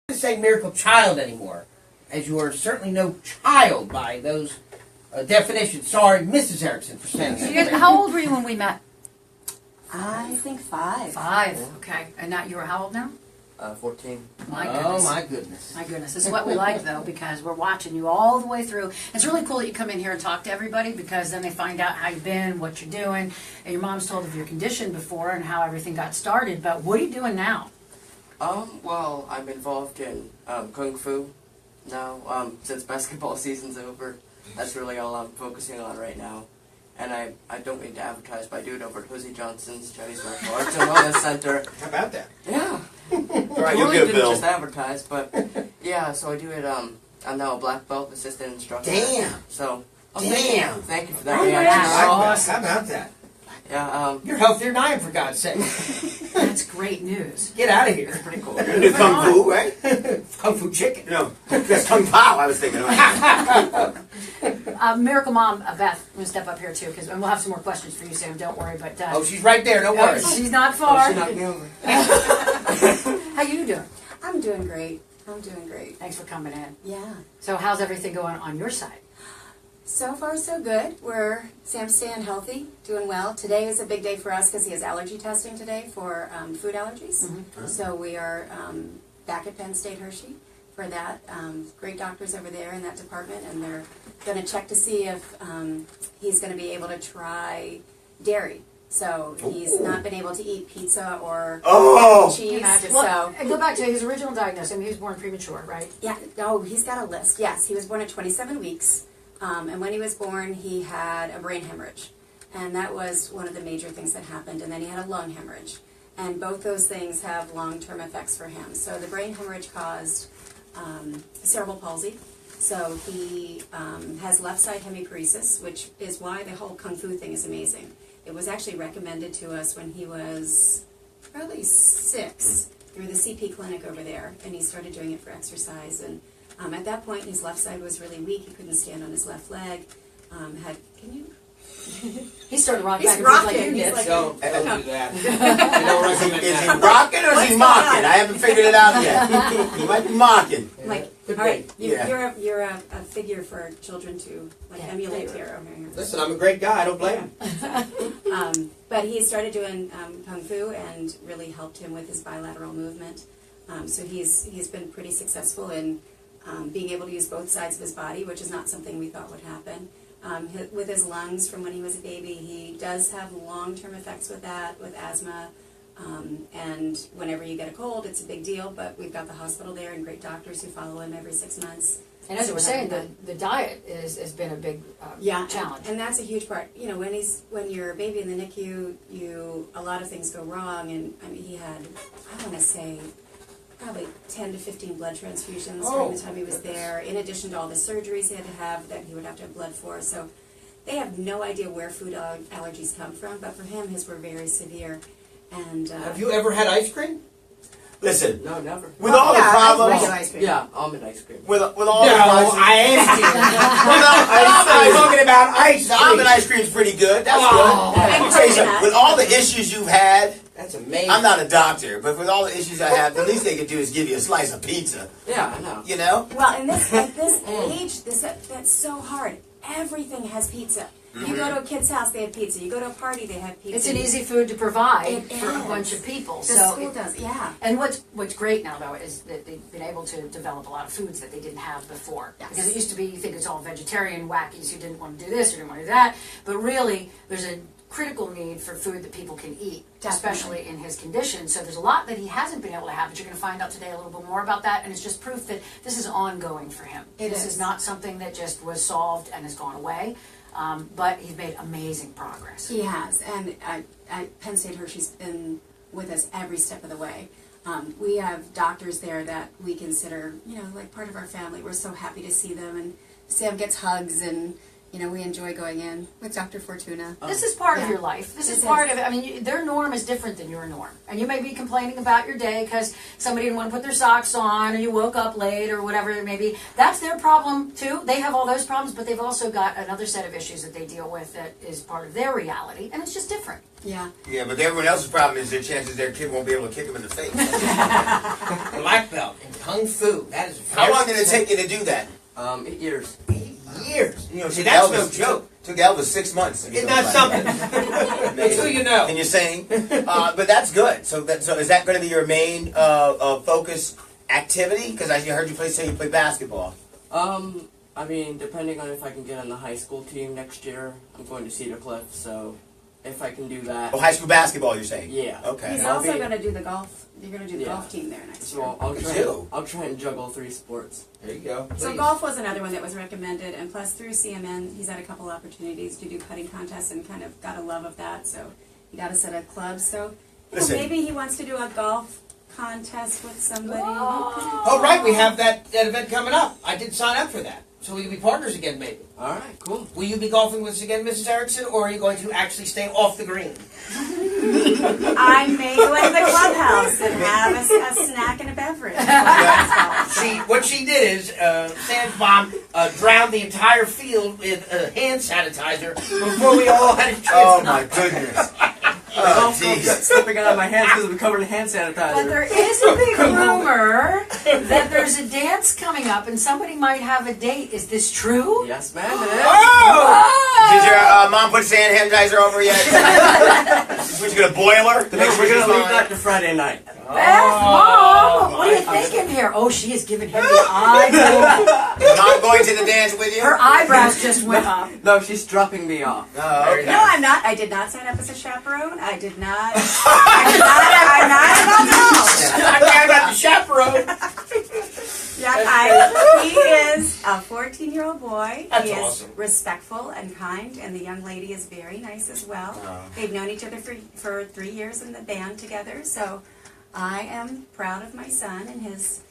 To say miracle child anymore, as you are certainly no child by those definitions. Sorry, Mrs. Erikson, for saying that. How old were you when we met? I think 5. 5. Okay. And now you're how old now? 14. My goodness. Oh my goodness. My goodness. This is what we like though, because we're watching you all the way through. It's really cool that you come in here and talk to everybody, because then they find out how you've been, what you're doing. And your mom's told of your condition before and how everything got started. But what are you doing now? Well, I'm involved in Kung Fu now, since basketball season's over. That's really all I'm focusing on right now. And I don't mean to advertise, but I do it over at Hosey Johnson's Chinese Martial Arts and Wellness Center. How about that? Yeah. All right, I you're really good, didn't Bill. just advertise, but yeah, so I do it, I'm now a black belt assistant instructor. Damn. So, Damn. thank you for that Oh, reaction. yeah. Awesome. How about that? Yeah, You're healthier than I am, for God's sake. That's great news. Get out of here. it's pretty cool. You're gonna do Kung Fu, right? Kung Fu chicken. No, that's Kung Pao I was thinking of. Miracle Mom, Beth, I'm going to step up here too, and we'll have some more questions for you, Sam. Don't worry. But Oh, she's right there. Don't worry. she's not far. She knocked me over. How you doing? I'm doing great. I'm doing great. Thanks for coming in. Yeah. So how's everything going on your side? So far, so good. Sam's staying healthy, doing well. Today is a big day for us because he has allergy testing today for food allergies. Mm-hmm. So we are back at Penn State Hershey for that. Great doctors over there in that department, and they're going to check to see if he's going to be able to try dairy. So he's not been able to eat pizza or cheese. Well, and go back to his original diagnosis. I mean, he was born premature, right? Yeah. Oh, he's got a list. Yes, he was born at 27 weeks. And when he was born, he had a brain hemorrhage. And that was one of the major things that happened. And then he had a lung hemorrhage. And both those things have long-term effects for him. So the brain hemorrhage caused cerebral palsy. So he has left side hemiparesis, which is why the whole Kung Fu thing is amazing. It was actually recommended to us when he was probably 6 through the CP clinic over there. And he started doing it for exercise. And at that point, his left side was really weak. He couldn't stand on his left leg. Can you? He started rocking He's back and forth rocking. like you He's did. like- Don't do that. I don't recommend Is he that. rocking or is What's he going mocking? on? I haven't figured it out yet. He might be mocking. I'm like, Could all right, be. Yeah. you're a figure for children to emulate here. Listen, I'm a great guy. I don't blame him. But he started doing Kung Fu and really helped him with his bilateral movement. So he's been pretty successful in being able to use both sides of his body, which is not something we thought would happen. With his lungs from when he was a baby, he does have long-term effects with that, with asthma. And whenever you get a cold, it's a big deal, but we've got the hospital there and great doctors who follow him every 6 months. And as So you were we're saying, having the diet has been a big challenge. And that's a huge part. You know, when you're a baby in the NICU, a lot of things go wrong. And I mean, he had, I want to say, probably 10 to 15 blood transfusions during the time he was there, in addition to all the surgeries he had to have that he would have to have blood for. So they have no idea where food allergies come from, but for him, his were very severe. And Have you ever had ice cream? Listen, No, never. with all the problems, regular ice cream. Yeah, almond ice cream. with all the No, problems, I asked you. I'm talking about ice The almond ice cream's pretty good. That's Oh. good. Let me tell you something. With all the issues you've had, That's amazing. I'm not a doctor, but with all the issues I have, the least they could do is give you a slice of pizza. Yeah, I know. You know? Well, and this at this age, that's so hard. Everything has pizza. You go to a kid's house, they have pizza. You go to a party, they have pizza. It's an easy food to provide It for a is. bunch of people. The So school does, yeah. And what's great now, though, is that they've been able to develop a lot of foods that they didn't have before. Yes. Because it used to be, you think it's all vegetarian wackies who didn't want to do this or didn't want to do that. But really, there's a critical need for food that people can eat, especially in his condition. So there's a lot that he hasn't been able to have, but you're going to find out today a little bit more about that. And it's just proof that this is ongoing for him. This is not something that just was solved and has gone away. But he's made amazing progress. He has, and Penn State Hershey's been with us every step of the way. We have doctors there that we consider, like part of our family. We're so happy to see them, and Sam gets hugs, and You know, we enjoy going in with Dr. Fortuna. This is part of Yeah. your life. This This is part is. of it. I mean, their norm is different than your norm. And you may be complaining about your day because somebody didn't want to put their socks on or you woke up late or whatever it may be. That's their problem too. They have all those problems, but they've also got another set of issues that they deal with that is part of their reality. And it's just different. Yeah. Yeah, but everyone else's problem is their chances their kid won't be able to kick them in the face. Black belt in Kung Fu. That is How long did it take you to do that? 8 years. 8 years. You know, See, took that's Elvis, no joke. Took Elvis 6 months. to Isn't become that black. something? That's who you know. And you're saying, but that's good. So is that going to be your main focus activity? Because I heard you say you play basketball. I mean, depending on if I can get on the high school team next year, I'm going to Cedar Cliff, so if I can do that. Oh, high school basketball, you're saying? Yeah. Okay. He's I'll also be- going to do the golf. You're going to do the Yeah. golf team there next year. So I'll try and juggle 3 sports. There you go. So Please. golf was another one that was recommended, and plus through CMN, he's had a couple opportunities to do putting contests and kind of got a love of that. So he got a set of clubs. So you know, Listen. maybe he wants to do a golf contest with somebody. Oh, right. We have that event coming up. I did sign up for that. So we can be partners again, maybe. All right, cool. Will you be golfing with us again, Mrs. Erikson, or are you going to actually stay off the green? I may go into the clubhouse and have a snack and a beverage. See, what she did is, Sam's mom drowned the entire field with hand sanitizer before we all had a chance. Oh my goodness. The Oh, golf club jeez. got slipping out of my hands because it was covered in hand But sanitizer. there is a big rumor that there's a dance coming up and somebody might have a date. Is this true? Yes, ma'am, it is. Oh! Did your mom put hand sanitizer over yet? We're just gonna boil her to make sure We're she's going to leave fine. that to Friday night. Beth, Mom, what are you thinking here? Oh, she is giving him the eye. Not going to the dance with you? Her eyebrows just went up. No, she's dropping me off. Oh, okay. No, I'm not. I did not sign up as a chaperone. I did not. I'm not at all. I got the chaperone. Yeah, he is a 14-year-old boy. That's He is awesome. respectful and kind, and the young lady is very nice as well. Oh. They've known each other for 3 years in the band together, so I am proud of my son and his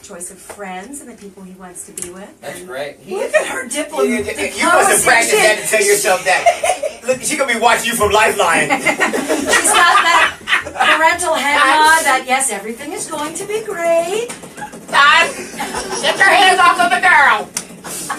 choice of friends and the people he wants to be with. That's And great. Look at her You diplomacy. must have practiced that to tell yourself that. Look, she gonna be watching you from Lifeline. She's got that parental head nod that, yes, everything is going to be great. Dad, get your hands off of the girl.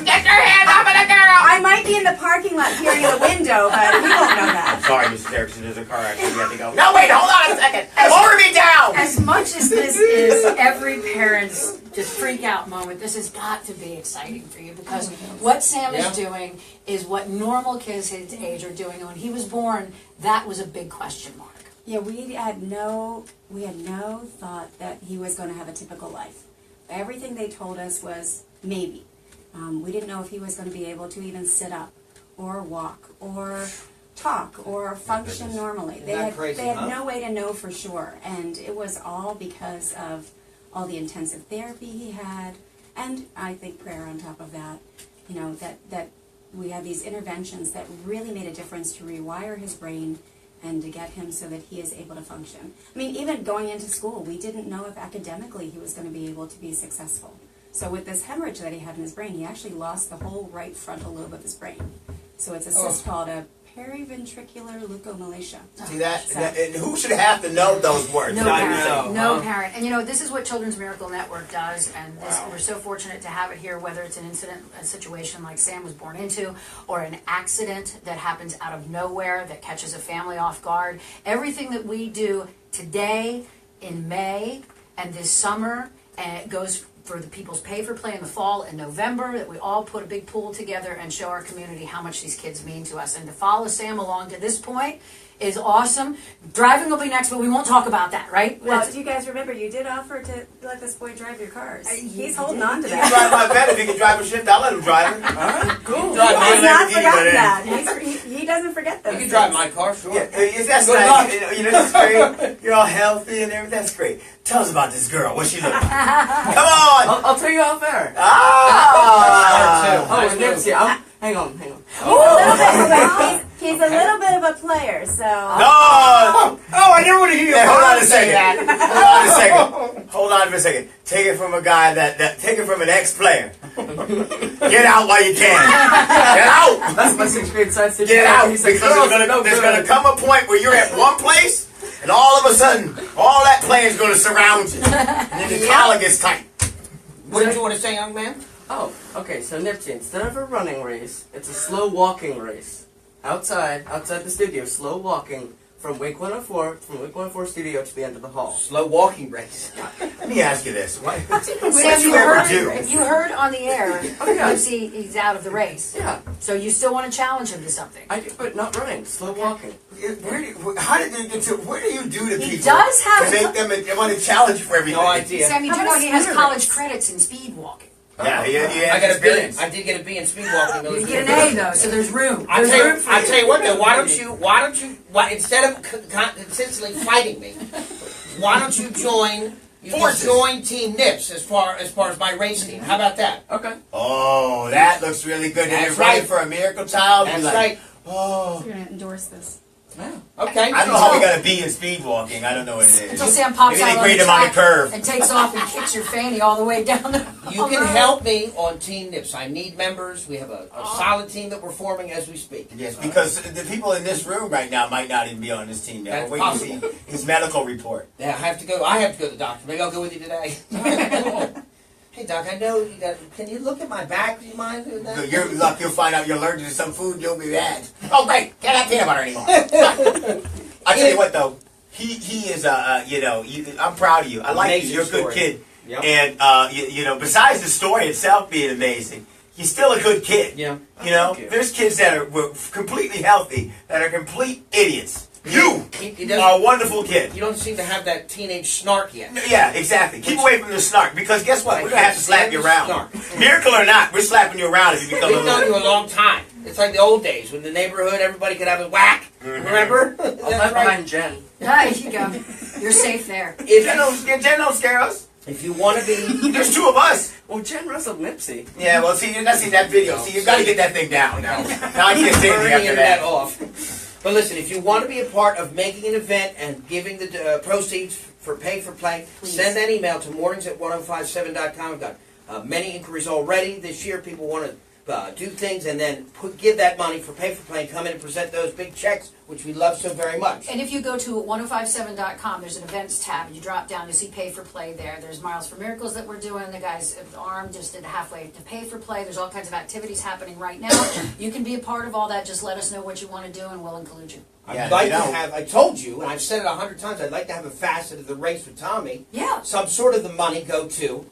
Get your hands off of the girl. I might be in the parking lot peering in the window, but he won't know that. Sorry, Mrs. Erickson, there's a car accident. You have to go. No, wait, hold on a second. Lower me down! As much as this is every parent's just freak out moment, this has got to be exciting for you because what Sam is doing is what normal kids his age are doing. And when he was born, that was a big question mark. Yeah, we had no thought that he was going to have a typical life. Everything they told us was maybe. We didn't know if he was going to be able to even sit up, or walk, or talk, or function normally. Isn't that crazy, they had huh? no way to know for sure, and it was all because of all the intensive therapy he had, and I think prayer on top of that. You know, that we had these interventions that really made a difference to rewire his brain and to get him so that he is able to function. I mean, even going into school, we didn't know if academically he was going to be able to be successful. So with this hemorrhage that he had in his brain, he actually lost the whole right frontal lobe of his brain. So it's a cyst called a periventricular leukomalacia. See that? And who should have to know those words? No Not parent. you. No parent. And you know, this is what Children's Miracle Network does, and this, we're so fortunate to have it here, whether it's an incident, a situation like Sam was born into, or an accident that happens out of nowhere that catches a family off guard. Everything that we do today, in May, and this summer, and it goes for the People's Pay for Play in the fall and November, that we all put a big pool together and show our community how much these kids mean to us. And to follow Sam along to this point is awesome. Driving will be next, but we won't talk about that, right? Well, do you guys remember you did offer to let this boy drive your cars? He's holding on to You can that. drive my bed if you can drive a shift. I'll let him drive it. All right, cool. Drive He's my, not Lamborghini, forgotten but, that. He doesn't forget those. you can drive my car, sure. Yeah, that's Good nice. luck. You know, that's great. You're all healthy and everything. That's great. Tell us about this girl. What's she look like? Come on! I'll tell you off air. Ah! Oh, and Nancy, hang on. He's a little bit of a player, so. No! Oh, I never want to hear you. Hey, hold on a second. Hold on a second. Hold on for a second. Take it from a guy take it from an ex-player. Get out while you can. Get out. That's my 6th grade science teacher. Get out. He said, Because "Girls, there's gonna come a point where you're at one place, and all of a sudden, all that playing is gonna surround you, and then the collar gets tight. What did you want to say, young man? Oh, okay, so Nipsey, instead of a running race, it's a slow walking race. Outside the studio, slow walking from Wink 104 studio to the end of the hall. Slow walking race. Let me ask you this: what Sam, you ever do? You heard on the air, Nipsey, he's out of the race. Yeah, So you still want to challenge him to something. I do, but not running, slow walking. Where do you do to He people does have to make them want to challenge you for everything? No idea. Sam, you do know he has college credits in speed walking. Yeah, yeah. I got a B. experience. I did get a B in speed walking. You get an A though, so there's room. I There's room for tell you what though. Why don't you? Instead of consistently fighting me, why don't you join? You Forces. join Team Nips as far as my race team. How about that? Okay. Oh, that looks really good. And That's you're running right. for a miracle child. That's You're like, right. Oh, You're gonna endorse this. Yeah. Okay. I don't know how we got to be in speed walking. I don't know what it is. Until Sam pops Maybe out they on grade the him on the track curve. and takes off and kicks your fanny all the way down the You can help me on Team Nips. I need members. We have a solid team that we're forming as we speak. Yes, because the people in this room right now might not even be on this team now. That's Wait to see his medical report. Yeah, I have to go to the doctor. Maybe I'll go with you today. Hey, Doc, I know you got. Can you look at my back? Do you mind doing that? Your luck, you'll find out you're allergic to some food. You'll be bad. Oh, great! Can't have peanut butter anymore. I tell you what, though, he is I'm proud of you. I like you. Amazing You're a good story. kid. Yep. And besides the story itself being amazing, he's still a good kid. Yeah. Thank you. There's kids that are completely healthy that are complete idiots. You He are a wonderful kid. You don't seem to have that teenage snark yet. Yeah, exactly. Keep away from the snark because guess what? We're gonna have to slap you around. Snark. Miracle or not, we're slapping you around if you become a We've known little. you a long time. It's like the old days when the neighborhood everybody could have a whack. Remember? I'll That's hide right. behind Jen. There you go. You're safe there. Jen don't scare us. If you want to be, There's two of us. Well, Jen wrestled Nipsey. Yeah, well, see, you're not seeing that video. See, you got to get that thing down now. Now I can't say turn anything the after internet that. off. But listen, if you want to be a part of making an event and giving the proceeds for pay for play, Please. send that email to mornings@1057.com. We've got many inquiries already this year. People want to do things and then give that money for pay for play and come in and present those big checks, which we love so very much. And if you go to 1057.com, there's an events tab. You drop down to see Pay for Play there. There's Miles for Miracles that we're doing. The guy's arm just did halfway to Pay for Play. There's all kinds of activities happening right now. You can be a part of all that. Just let us know what you want to do and we'll include you. Yeah, I'd like you to know. have, I told you, and I've said it 100 times, I'd like to have a facet of the race with Tommy. Yeah. Some sort of the money go to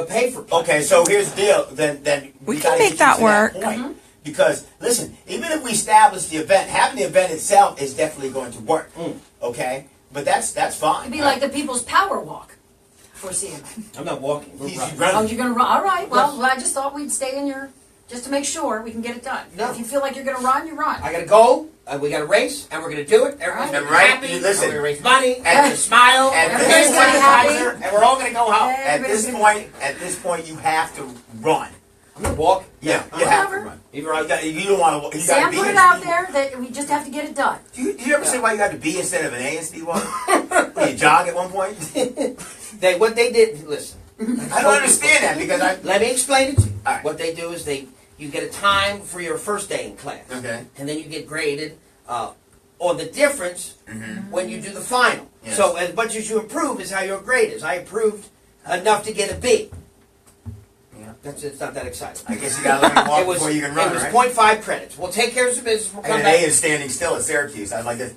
pay for play. Okay, so here's the deal. Then We can gotta make get you that to work. point. Because listen, even if we establish the event, having the event itself is definitely going to work. Okay, but that's fine. It'd be like the People's Power Walk for CMA. I'm not walking. We're He's running. Oh, running. you're going to run? All right. Well, I just thought we'd stay in your, just to make sure we can get it done. No. If you feel like you're going to run, you run. I got to go. We got to race, and we're going to do it. Everybody's going to be Right. happy. You listen. We're going to raise money, At and the- smile, at and this raise point- sanitizer, and we're all going to go home. At this point, you have to run. I'm not walking. Yeah, you have to Whatever. run. Either I You don't want to. You got Sam to be put in it out speed. there that we just have to get it done. Do you ever say why you got to be instead of an A in speed walk? When you jog at one point? what they did. Listen, I don't understand that because I. let me explain it to you. All right. What they do is you get a time for your first day in class, Okay. and then you get graded on the difference when you do the final. Yes. So as much as you improve is how your grade is. I improved enough to get a B. Yeah. It's not that exciting. I guess you got to learn to walk It was, before you can run, it was right? 0.5 credits. We'll take care of some business. We'll And come an back. A is standing still at Syracuse. I was like this.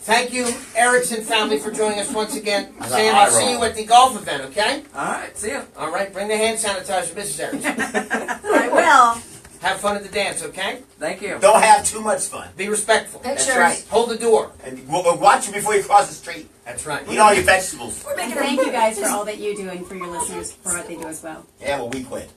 Thank you, Erikson family, for joining us once again. I got Sam, eye I'll see roll. you at the golf event, okay? Alright, see ya. All right, bring the hand sanitizer, Mrs. Erikson. I will. Have fun at the dance, okay? Thank you. Don't have too much fun. Be respectful. Pictures. That's right. Hold the door. And watch it before you cross the street. That's right. Eat all your vegetables. Thank you guys for all that you do and for your listeners for what they do as well. Yeah, well, we quit.